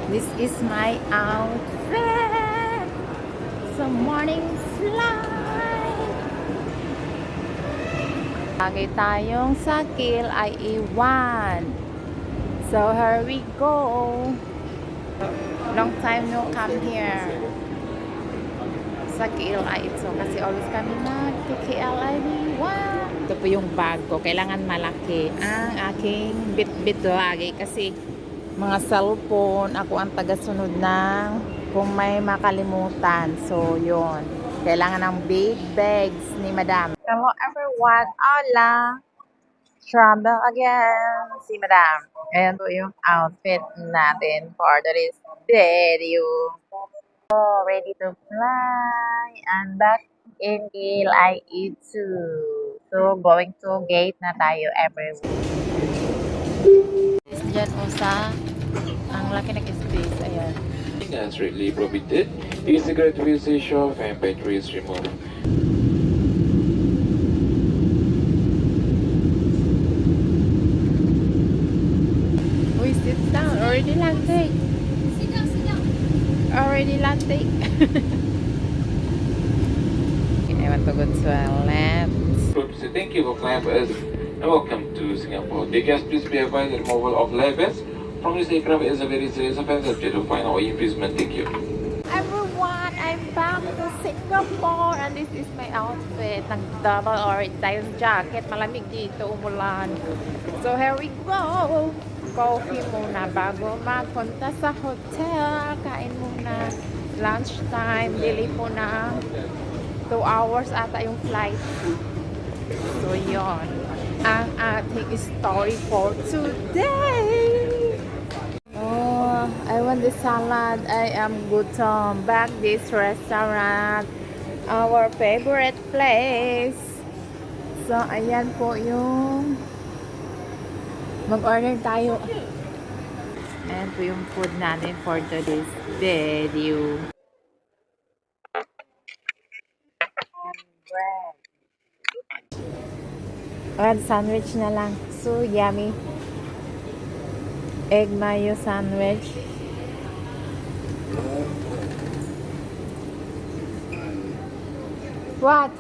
This is my outfit. So morning flight. Lagi tayong sa KLIA1. So here we go. Long time no come here. Sa KLIA2 kasi always kami nag-KLIA1. Ito po yung bag ko. Kailangan malaki ang aking bit-bit lagi kasi mga cellphone, ako ang tagasunod ng kung may makalimutan. So, yun. Kailangan ng big bags ni Madam. Hello everyone. Hola. Travel again. Si Madam. Ayan po yung outfit natin for this video. So, ready to fly. And back in KLIA2. So, going to gate na tayo everyone. Diyan o sa ang laki ng space, ayan. As strictly prohibited is the gratuitization of and batteries removed. Uy, sit down. Already landing. Sit down, sit down. Already landing. Okay, I want to go to a left. So thank you for flying with us and welcome to Singapore. Dear guests, please be advised the removal of luggage from this aircraft is a very serious offense subject to fine or imprisonment. Thank you. Everyone, I'm back to Singapore and this is my outfit. Nag-double orange tayo sa jacket. Malamig dito, umulan. So here we go. Coffee muna bago magpunta sa hotel. Kain muna. Lunch time. Dili po na 2 hours ata yung flight. So yon ang ating story for today. Oh, I want the salad. I am gutom. Back this restaurant. Our favorite place. So, ayan po yung mag-order tayo. Ayan po yung food natin for today's video. Bread. Ayan, sandwich na lang. So yummy. Egg mayo sandwich. What?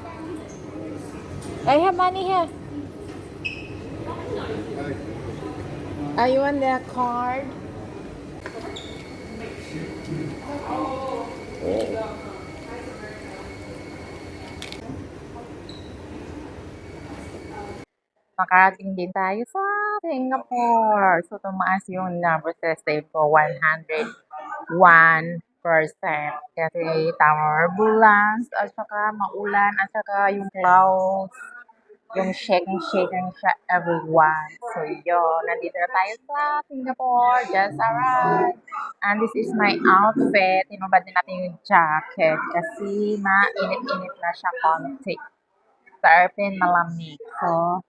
I have money here. Are you on the card? Makarating din tayo sa Singapore. So, tumaas yung number sa stay ko 101%. Kasi turbulence, at saka maulan, at saka yung clouds, yung shaking siya everyone. So, yun. Nandito na tayo sa Singapore. Just arrived. And this is my outfit. Tinubad din natin yung jacket kasi mainit-init na siya konti. Sa airplane malamig. So,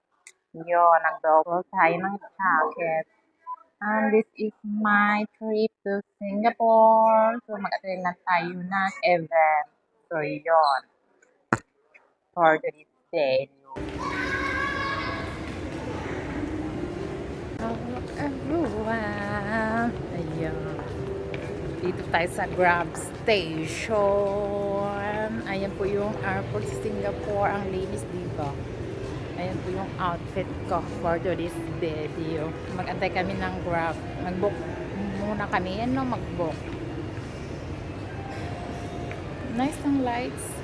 yun, nag-double tayo ng jacket. And this is my trip to Singapore. So, mag-attend lang tayo ng event. So, yun. For this day. Hello, everyone. Ayan. Dito tayo sa Grab Station. Ayan po yung airport sa Singapore. Ang linis dito. Ayan po yung outfit ko for today's video. Mag-antay kami ng Grab. Mag-book muna kami. Yan no, mag-book. Nice ang lights.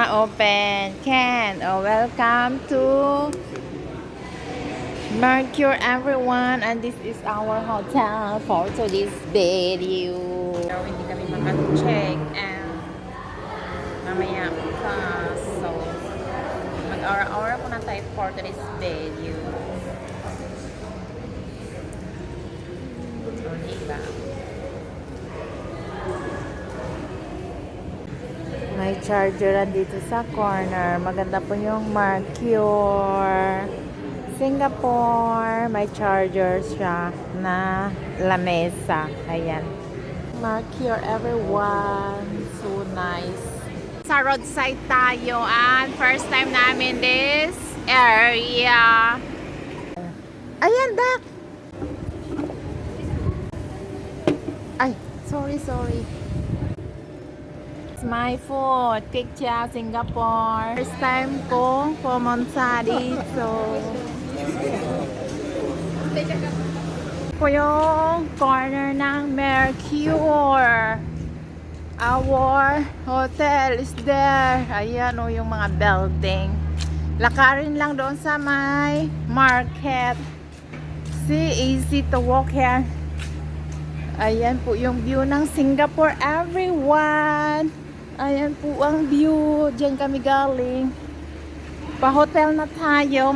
Open. Ken. Welcome to Mercure everyone. And this is our hotel for today's video. So, hindi kami maka-check and mamaya pa. So, mag-aura-aura po na tayo for today's video. So, diba? May charger dito sa corner. Maganda po yung Mercure Singapore. May charger siya na lamesa. Ayan. Mercure everyone. So nice. Sa roadside tayo and first time namin this area. Ayan, Dak! Ay, sorry. It's my food. Quick Chow, Singapore. First time ko pumunta dito. Ito yung corner ng Mercure. Our hotel is there. Ayan o yung mga building. Lakarin lang doon sa may market. See, easy to walk here. Ayan po yung view ng Singapore, everyone. Ayan po ang view. Diyan kami galing. Pa-hotel na tayo.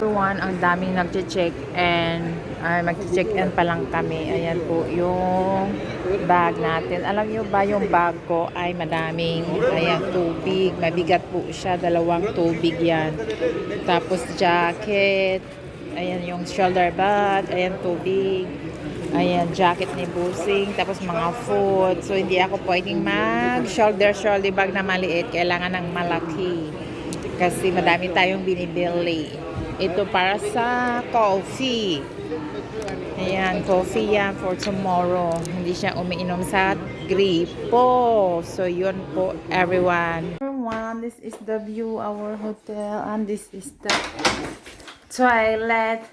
Everyone, ang daming nag-check and mag-check-in pa lang kami. Ayan po yung bag natin. Alam nyo ba yung bag ko ay madaming tubig. Mabigat po siya. 2 tubig yan. Tapos jacket. Ayan yung shoulder bag. Ayan tubig. Ayan jacket ni Busing. Tapos mga food. So hindi ako pwedeng mag-shoulder bag na maliit. Kailangan ng malaki. Kasi madami tayong binibili. Ito para sa coffee. Ayan, coffee yan for tomorrow. Hindi siya umiinom sa gripo. So, yun po, everyone. Everyone, this is the view our hotel. And this is the toilet.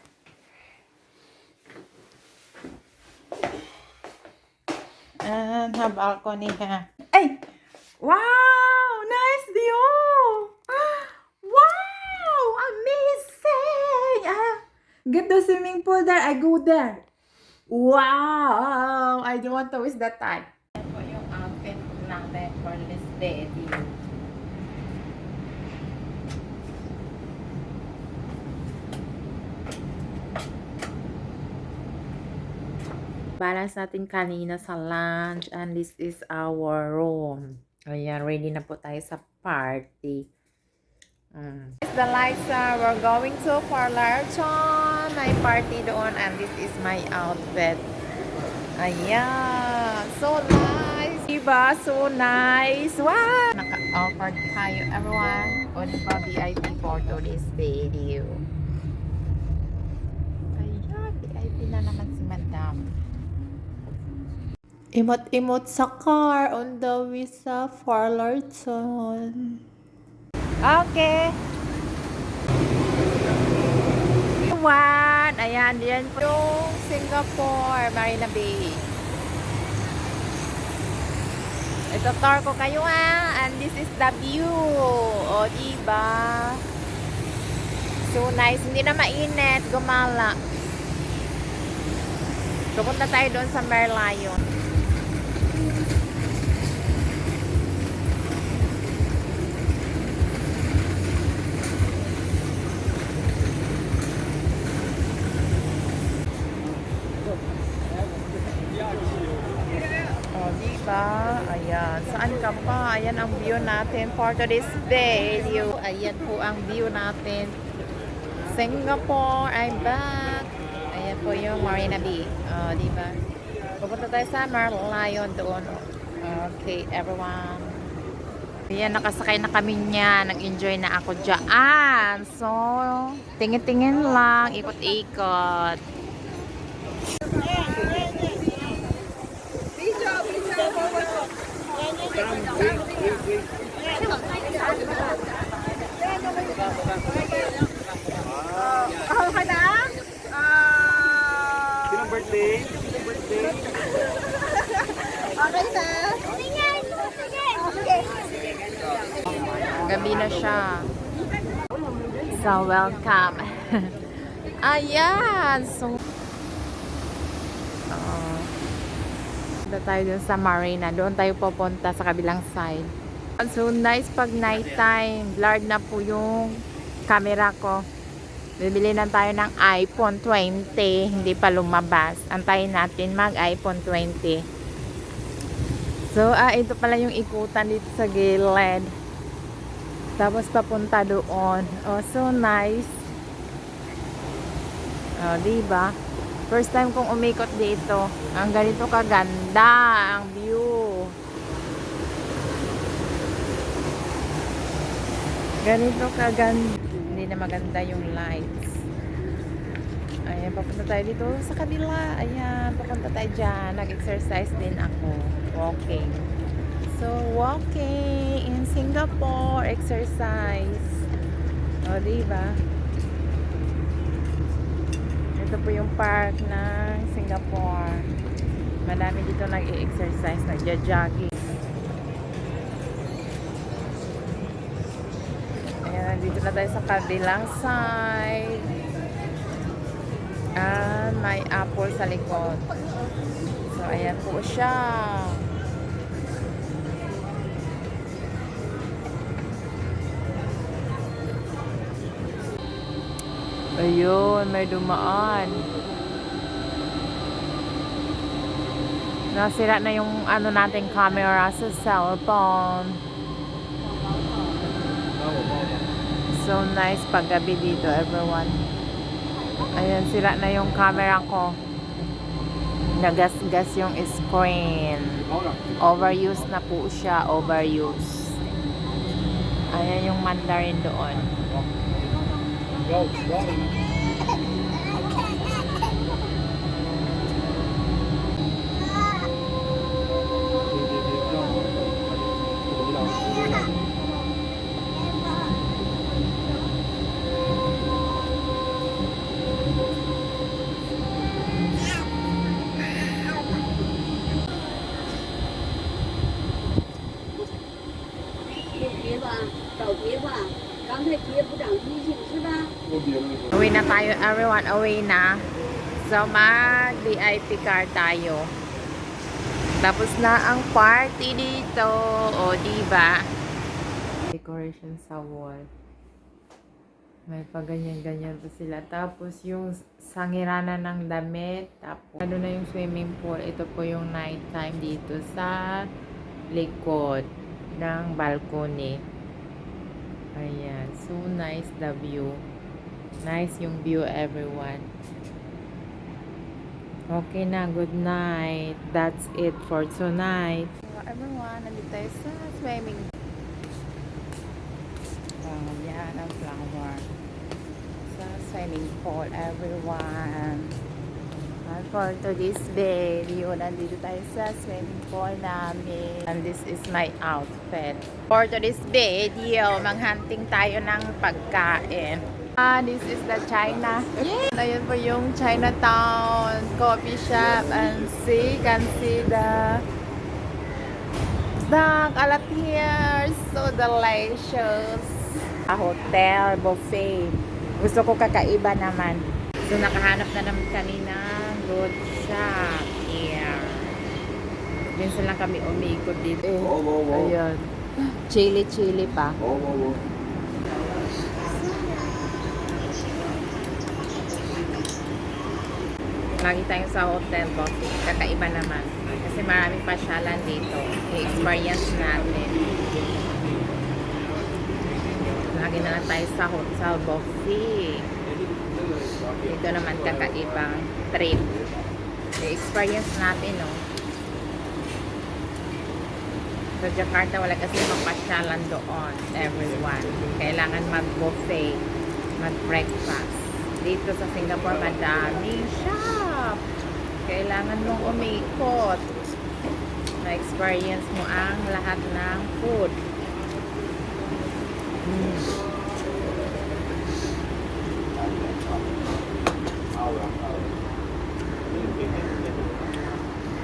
And ha, balcony ha. Ay! Wow! Nice view! Wow! Amazing! Get the swimming pool there. I go there. Wow! I don't want to waste that time. Yan po yung outfit natin for this video. Balance natin kanina sa lunch and this is our room. Ayan, ready na po tayo sa party. It's the lights. We're going to Parlarton. May party doon and this is my outfit. Ayan. So nice. Diba? So nice. Wow! Naka-offer tayo everyone on the VIP for today's video. Ayan. VIP na naman si Madam. Imot-imot sa car on the way sa Parlarton. Okay. One. Ayan, yan po yung Singapore, Marina Bay. Ito, tour ko kayo and this is the view. O, diba? So nice. Hindi na mainit. Gumala. Pupunta tayo doon sa Merlion. Ayan. Saan ka pa? Ayan ang view natin for today's video. Ayan po ang view natin. Singapore, I'm back. Ayan po yung Marina Bay. Diba? Pupunta tayo sa Merlion doon. Okay, everyone. Ayan, nakasakay na kami niya. Nag-enjoy na ako dyan. So, tingin-tingin lang. Ikot-ikot. Ka na? Sinong birthday? Okay na. Okay. Gabi na siya. So, welcome. Ayan. So, punta tayo dun sa Marina. Doon tayo pupunta sa kabilang side. So, nice pag night time. Blurred na po yung camera ko. Bibili na tayo ng iPhone 20. Hindi pa lumabas. Antayin natin mag iPhone 20. So, ito pala yung ikutan dito sa gilid. Tapos papunta doon. Oh, so nice. Oh, diba? First time kong umikot dito. Ang ganito kaganda ang view. Ganito kaganda. Hindi na maganda yung lights. Ayan, papunta tayo dito sa kabila. Ayan, papunta tayo dyan. Nag-exercise din ako. Walking. So, walking in Singapore. Exercise. O, diba? Ito po yung park ng Singapore. Madami dito nag-i-exercise, nagja-jogging. Ayan, nandito na tayo sa kabilang side. And may apple sa likod. So, ayan po siya. Ayun, may dumaan. Nasira na yung ano nating camera sa cellphone. So nice paggabi dito, everyone. Ayan, sira na yung camera ko. Nagasgas yung screen. Overuse na po siya, overuse. Ayan yung Mandarin doon. Uwi na tayo, everyone. Uwi na. So, mag-VIP car tayo. Tapos na ang party dito. O, diba? Decoration sa wall. May paganyan-ganyan pa sila. Tapos, yung sangiranan ng damit. Tapos, ano na yung swimming pool. Ito po yung night time dito sa likod ng balcony. Ayan. So, nice the view. Nice yung view, everyone. Okay na, good night. That's it for tonight. Hello everyone, nandito tayo sa swimming. Yan ang flower. Sa swimming pool, everyone. And for today's video, nandito tayo sa swimming pool namin. And this is my outfit. For today's video, manghunting tayo ng pagkain. This is the China. Ayan po yung Chinatown coffee shop. And can see the kalat here. So delicious. A hotel buffet. Gusto ko kakaiba naman. So nakahanap na naman kami ng good shop here. Minsan lang kami umikot dito. Ayan. Chili pa. Lagi tayo sa hotel coffee. Kakaiba naman. Kasi maraming pasyalan dito. I-experience natin. Lagi na lang tayo sa hotel coffee. Dito naman kakaibang trip. I-experience natin, no? Sa Jakarta, wala kasi mapasyalan doon. Everyone. Kailangan mag-buffet. Mag-breakfast. Dito sa Singapore, madaming shop. Kailangan mong umikot. Na-experience mo ang lahat ng food.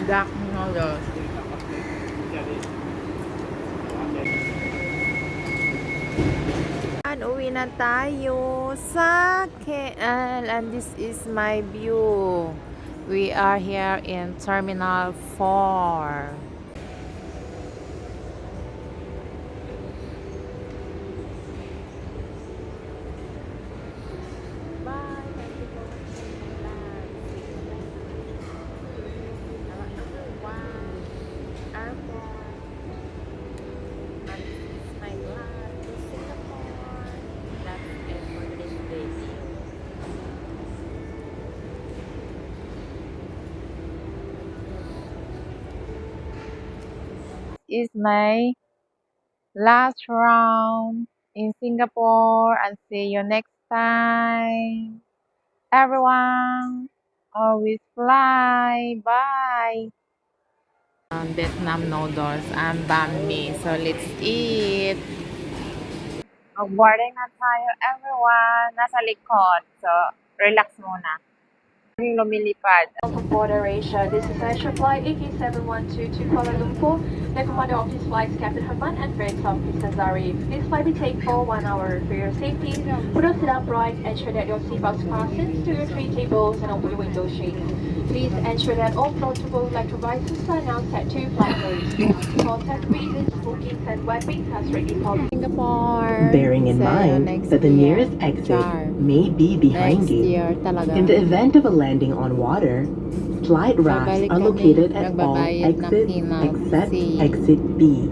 Duck noodles. Uwi na tayo sa KL and this is my view. We are here in Terminal 4. Is my last round in Singapore and see you next time. Everyone, always fly. Bye. Vietnam noodles and banh mi. So let's eat. Mag-boarding na tayo, everyone. Nasa likod. So, relax muna. Lumilipad. From Border Asia, this is Asia Flight AK712 to Kuala Lumpur. The commander of this flight is Captain Herman and First Officer Zarif. This flight will take for 1 hour. For your safety, put up sit upright, ensure that your seatbelts fastened to your tray tables and open the window shades. Please ensure that all floatable electrodevices are now set to flight mode. Contact reasons, bookings and webpage has already called. Singapore. Bearing in See you mind next that the year. nearest exit Char. may be behind Next you. year talaga. In the event of a landing on water, flight rafts Babalik are kami. located at all Nagbabayad ng exits Pinang. except See you. exit B.